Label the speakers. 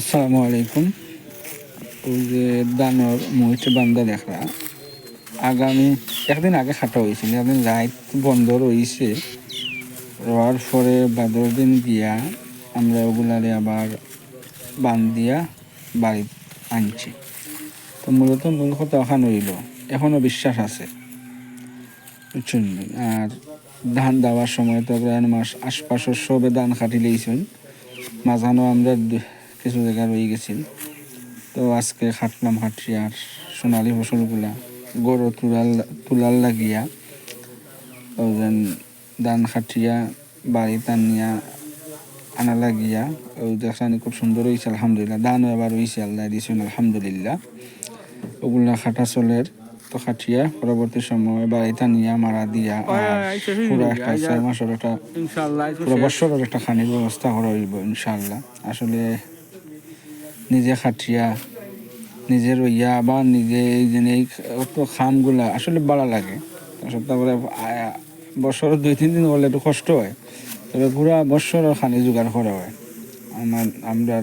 Speaker 1: আসসালামু আলাইকুম। ওই যে দানোর মহিষ বান্ধা দেখা আগামী একদিন আগে খাটা হয়েছিল, একদিন লাইট বন্ধ রয়েছে, রোয়ার পরে 12 দিন গিয়া আমরা ওগুলারে আবার বান্ধিয়া বাড়ি আনছি। তো মূল কথা ওখানে রইল, এখনও বিশ্বাস আছে বুঝছেন। আর ধান দেওয়ার সময় তো প্রায় মাস আশপাশের সবে ধান খাটি লইছেন, মাঝানো আমরা কিছু জায়গা রয়ে গেছিল। তো আজকে খাটলাম খাটি আর সোনালি ফসলগুলা গরু তুলার লাগিয়া ওজন ধান খাটিয়া বাড়ি টানিয়া আনা লাগিয়া ওই দেখলাম খুব সুন্দর হয়েছে আলহামদুলিল্লাহ। ধানও এবার হয়েছে, আল্লাহ দিয়েছেন আলহামদুলিল্লাহ। ওগুলা খাটা চলের তো খাটিয়া পরবর্তী সময় বাড়ি টানিয়া মারা দিয়া পুরো একটা 6 মাসের একটা পুরো বছরের একটা খানির ব্যবস্থা করা হইব ইনশাআল্লাহ। আসলে নিজে খাটিয়া নিজের ইয়া বা নিজে এই যে এই খামগুলা আসলে ভালো লাগে। তারপরে বছর 2-3 দিন হলে একটু কষ্ট হয়, তবে পুরা বছর খানি জোগাড় করা হয়। আমরা